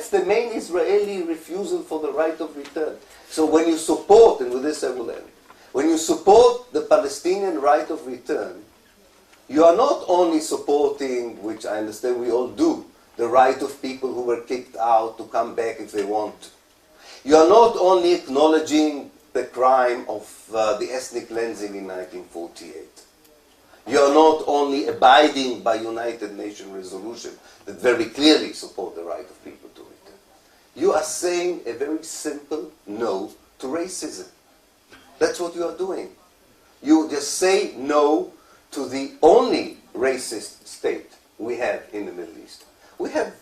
that's the main Israeli refusal for the right of return. So when you support, and with this I will end, when you support the Palestinian right of return, you are not only supporting, which I understand we all do, the right of people who were kicked out to come back if they want to. You are not only acknowledging the crime of the ethnic cleansing in 1948. You are not only abiding by United Nations resolution that very clearly support the right of people to return. You are saying a very simple no to racism. That's what you are doing. You just say no to the only racist state we have in the Middle East. We have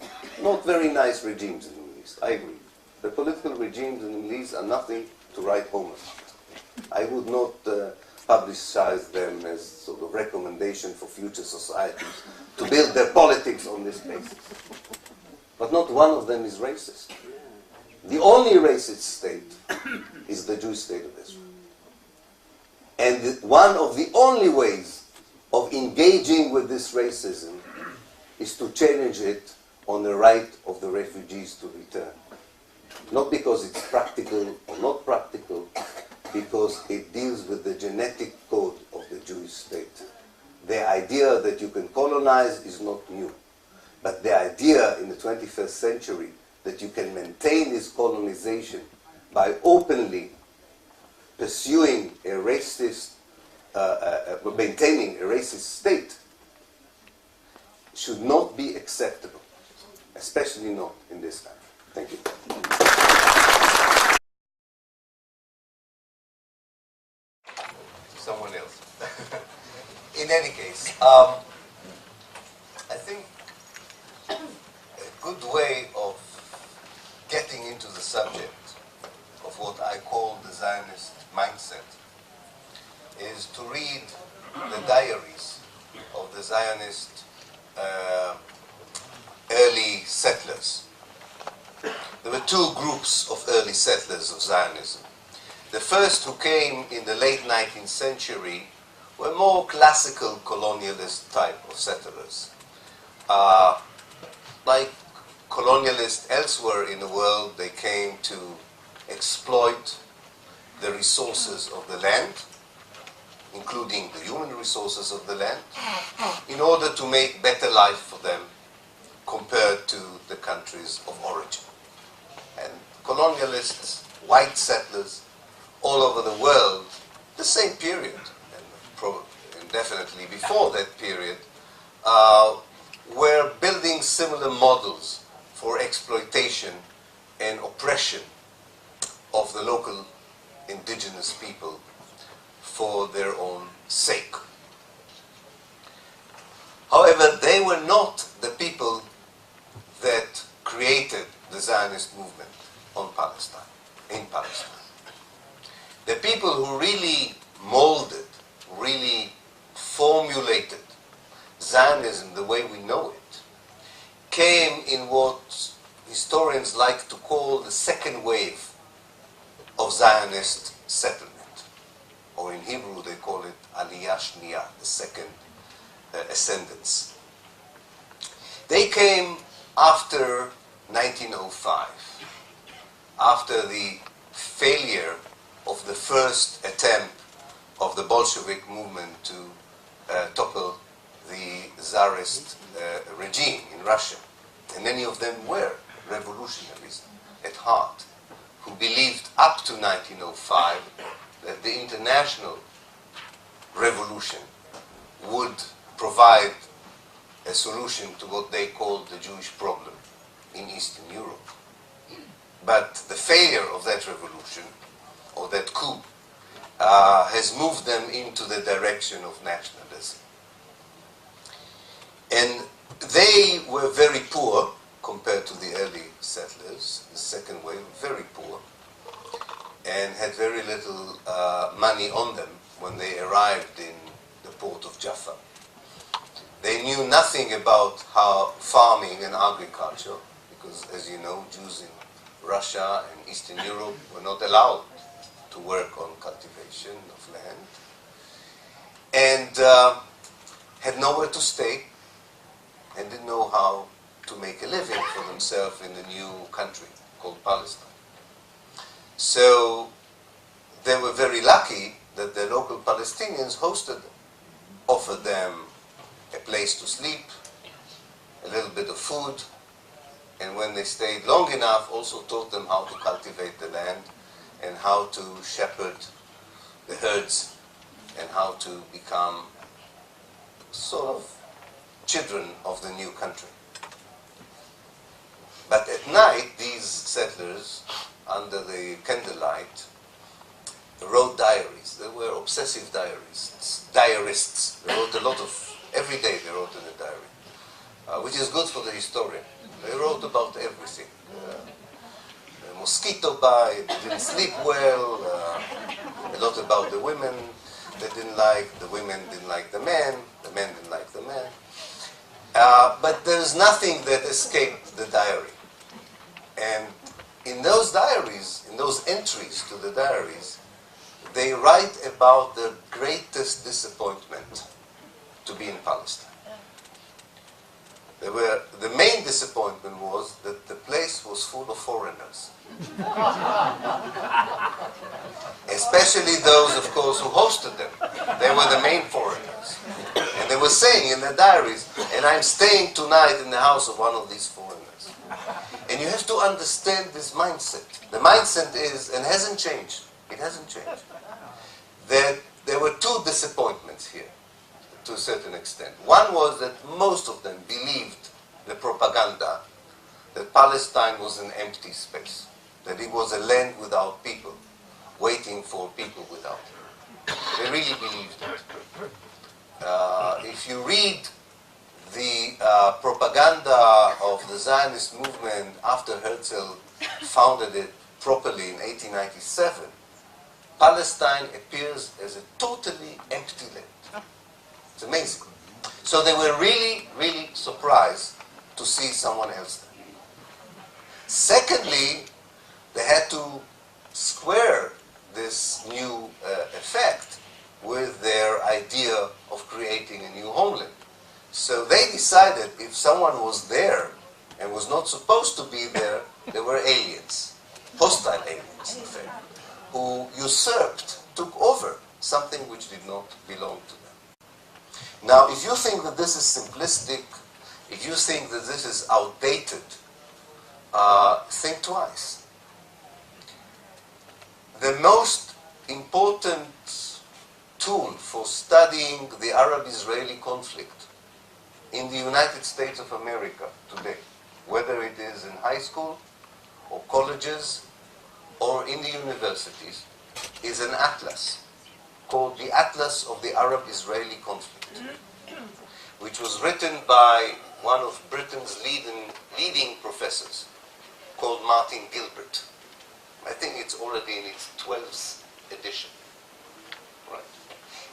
not very nice regimes in the Middle East, I agree. The political regimes in the Middle East are nothing to write home about. I would not publicize them as sort of recommendation for future societies to build their politics on this basis. But not one of them is racist. The only racist state is the Jewish state of Israel. And one of the only ways of engaging with this racism is to challenge it on the right of the refugees to return. Not because it's practical or not practical, because it deals with the genetic code of the Jewish state. The idea that you can colonize is not new. But the idea in the 21st century that you can maintain this colonization by openly pursuing a racist, maintaining a racist state should not be acceptable, especially not in this country. Thank you. Someone else. In any case, I think a good way of getting into the subject of what I call the Zionist mindset is to read the diaries of the Zionist early settlers. There were two groups of early settlers of Zionism. The first, who came in the late 19th century, were more classical colonialist type of settlers. Like colonialists elsewhere in the world, they came to exploit the resources of the land, including the human resources of the land, in order to make better life for them compared to the countries of origin. And colonialists, white settlers, all over the world, the same period, and definitely before that period, were building similar models for exploitation and oppression of the local indigenous people for their own sake. However, they were not the people that created the Zionist movement on Palestine, in Palestine. The people who really molded, really formulated Zionism the way we know it, came in what historians like to call the second wave of Zionist settlement. Or in Hebrew they call it Aliyah Shniya, the second ascendance. They came after 1905, after the failure of the first attempt of the Bolshevik movement to topple the Tsarist regime in Russia. And many of them were revolutionaries at heart, who believed up to 1905 that the international revolution would provide a solution to what they called the Jewish problem in Eastern Europe. But the failure of that revolution, or that coup, has moved them into the direction of nationalism. And they were very poor compared to the early settlers, the second wave, very poor, and had very little money on them when they arrived in the port of Jaffa. They knew nothing about how farming and agriculture, because as you know, Jews in Russia and Eastern Europe were not allowed to work on cultivation of land, and had nowhere to stay, and didn't know how to make a living for themselves in the new country called Palestine. So they were very lucky that the local Palestinians hosted them, offered them a place to sleep, a little bit of food, and when they stayed long enough, also taught them how to cultivate the land and how to shepherd the herds and how to become sort of children of the new country. But at night, these settlers, under the candlelight, wrote diaries. They were obsessive diarists. They wrote a lot of, every day they wrote in a diary, which is good for the historian. They wrote about everything. A mosquito bite, they didn't sleep well, a lot about the women they didn't like, the women didn't like the men didn't like the men. But there's nothing that escaped the diary. And in those diaries, in those entries to the diaries, they write about their greatest disappointment to be in Palestine. The main disappointment was that the place was full of foreigners. Especially those, of course, who hosted them. They were the main foreigners. And they were saying in their diaries, and I'm staying tonight in the house of one of these foreigners. And you have to understand this mindset. The mindset is, and hasn't changed, it hasn't changed, that there were two disappointments here, to a certain extent. One was that most of them believed the propaganda that Palestine was an empty space, that it was a land without people, waiting for people without them. They really believed it. If you read the propaganda of the Zionist movement after Herzl founded it properly in 1897, Palestine appears as a totally empty land. It's amazing. So they were really, really surprised to see someone else there. Secondly, they had to square this new effect with their idea of creating a new homeland. So they decided if someone was there and was not supposed to be there, they were aliens, hostile aliens, in fact, who usurped, took over something which did not belong to them. Now, if you think that this is simplistic, if you think that this is outdated, think twice. The most important tool for studying the Arab-Israeli conflict in the United States of America today, whether it is in high school or colleges or in the universities, is an atlas called the Atlas of the Arab-Israeli Conflict, which was written by one of Britain's leading professors called Martin Gilbert. I think it's already in its 12th edition. Right.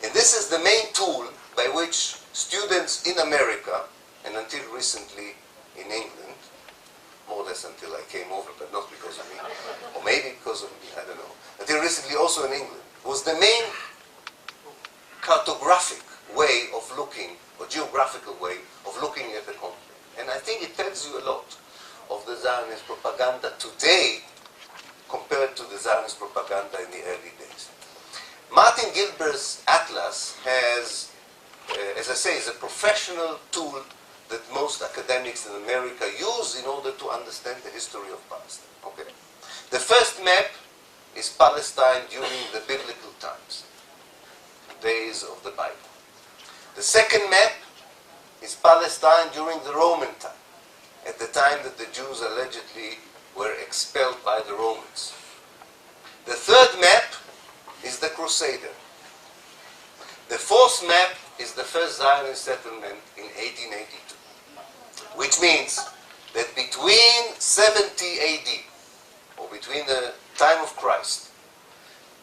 And this is the main tool by which students in America, and until recently in England, more or less until I came over, but not because of me, or maybe because of me, I don't know, until recently also in England, was the main cartographic way of looking, or geographical way of looking at the conflict. And I think it tells you a lot of the Zionist propaganda today compared to the Zionist propaganda in the early days. Martin Gilbert's atlas has, as I say, is a professional tool that most academics in America use in order to understand the history of Palestine. Okay. The first map is Palestine during the biblical times, days of the Bible. The second map is Palestine during the Roman time, at the time that the Jews allegedly were expelled by the Romans. The third map is the Crusader. The fourth map is the first Zionist settlement in 1882, which means that between 70 AD, or between the time of Christ,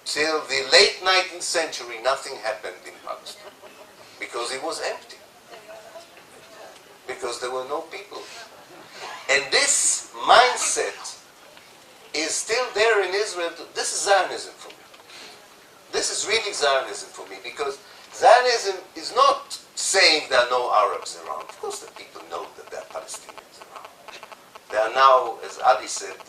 till the late 19th century, nothing happened in Palestine, because it was empty, because there were no people. And this mindset is still there in Israel. This is Zionism for me. This is really Zionism for me, because Zionism is not saying there are no Arabs around. Of course the people know that there are Palestinians around. There are now, as Ali said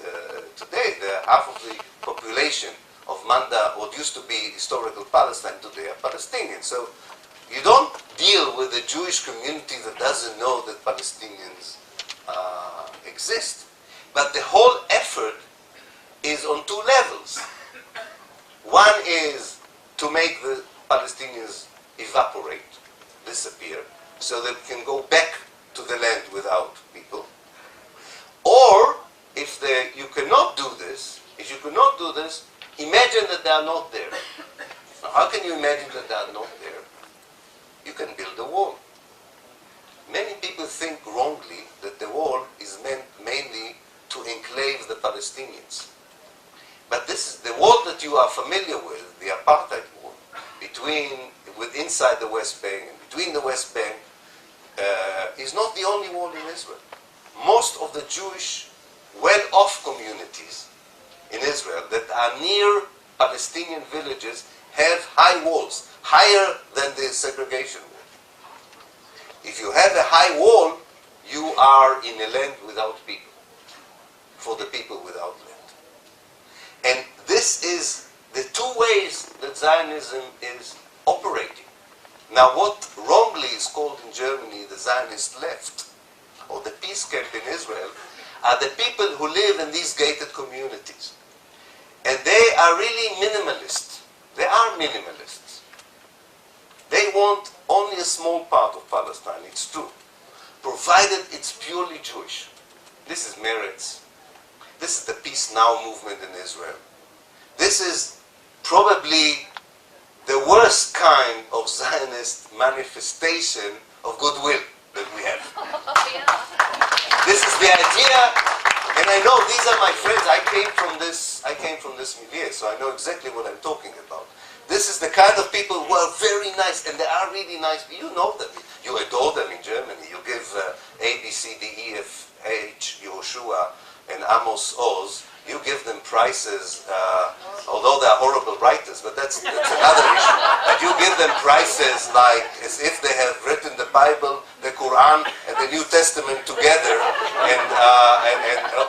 today, half of the population of Manda, what used to be historical Palestine, today are Palestinians. So you don't deal with a Jewish community that doesn't know that Palestinians exist. But the whole effort is on two levels. One is to make the Palestinians evaporate, disappear, so they can go back to the land without people. Or, if you cannot do this, imagine that they are not there. Now, how can you imagine that they are not there? You can build a wall. Many people think wrongly that the wall is meant mainly to enclave the Palestinians. But this is the wall that you are familiar with, the apartheid wall, inside the West Bank and between the West Bank, is not the only wall in Israel. Most of the Jewish well-off communities in Israel that are near Palestinian villages have high walls, higher than the segregation wall. If you have a high wall, you are in a land without people, for the people without land. And this is the two ways that Zionism is operating. Now, what wrongly is called in Germany the Zionist left, or the peace camp in Israel, are the people who live in these gated communities. And they are really minimalists. They are minimalists. They want only a small part of Palestine, it's true, provided it's purely Jewish. This is Meretz. This is the Peace Now movement in Israel. This is probably the worst kind of Zionist manifestation of goodwill that we have. This is the idea, and I know these are my friends. I came from this milieu, so I know exactly what I'm talking about. This is the kind of people who are very nice, and they are really nice. You know them. You adore them in Germany. You give A, B, C, D, E, F, H, Yehoshua, and Amos Oz. You give them prizes, although they are horrible writers, but that's another issue. But you give them prizes like as if they have written the Bible, the Quran, and the New Testament together, and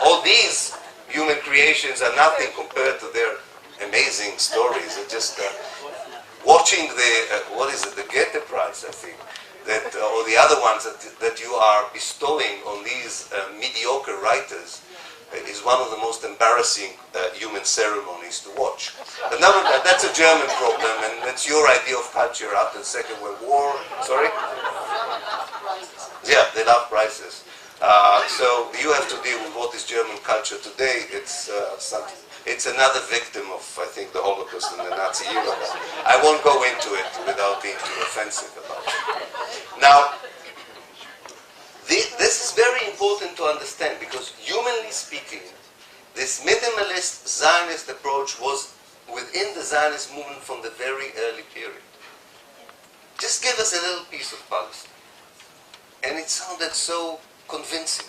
all these human creations are nothing compared to their amazing stories. It's just watching the Goethe Prize, I think, that or the other ones that you are bestowing on these mediocre writers. Is one of the most embarrassing human ceremonies to watch. But nevertheless, that's a German problem, and that's your idea of culture after the Second World War. Sorry? Yeah, they love prizes. So you have to deal with what is German culture today. It's another victim of, I think, the Holocaust and the Nazi era. I won't go into it without being too offensive about it. Now, this is very important to understand because, humanly speaking, this minimalist Zionist approach was within the Zionist movement from the very early period. Just give us a little piece of Palestine. And it sounded so convincing.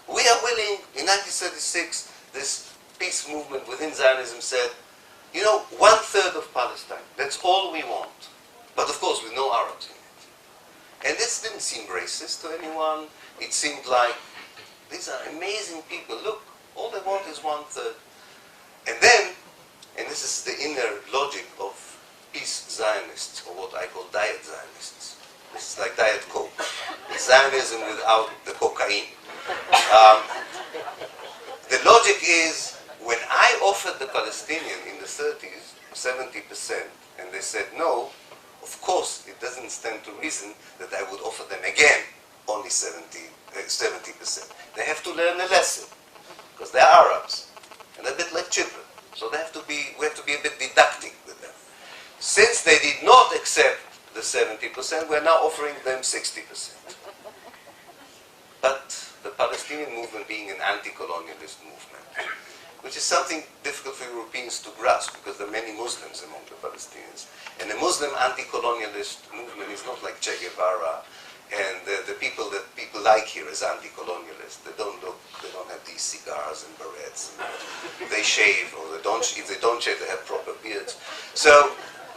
We are willing, in 1936, this peace movement within Zionism said, 1/3 of Palestine, that's all we want. But of course, with no Arabs in it. And this didn't seem racist to anyone. It seemed like, these are amazing people. Look, all they want is 1/3. And then, and this is the inner logic of peace Zionists, or what I call diet Zionists. This is like Diet Coke. It's Zionism without the cocaine. The logic is, when I offered the Palestinian in the 30s 70%, and they said no, of course, it doesn't stand to reason that I would offer them again only 70%. They have to learn a lesson, because they're Arabs, and they're a bit like children. So we have to be a bit didactic with them. Since they did not accept the 70%, we're now offering them 60%. But the Palestinian movement being an anti-colonialist movement, which is something difficult for Europeans to grasp, because there are many Muslims among the Palestinians. And the Muslim anti-colonialist movement is not like Che Guevara and the people that people like here as anti-colonialists. They don't have these cigars and barrettes. And they shave, or if they don't shave, they have proper beards. So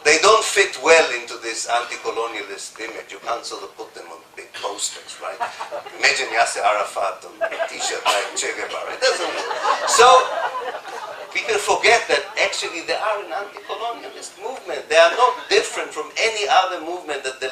they don't fit well into this anti-colonialist image. You can't sort of put them on big posters, right? Imagine Yasser Arafat on a t-shirt like Che Guevara. It doesn't work. So people forget that actually they are an anti-colonialist movement. They are not different from any other movement that the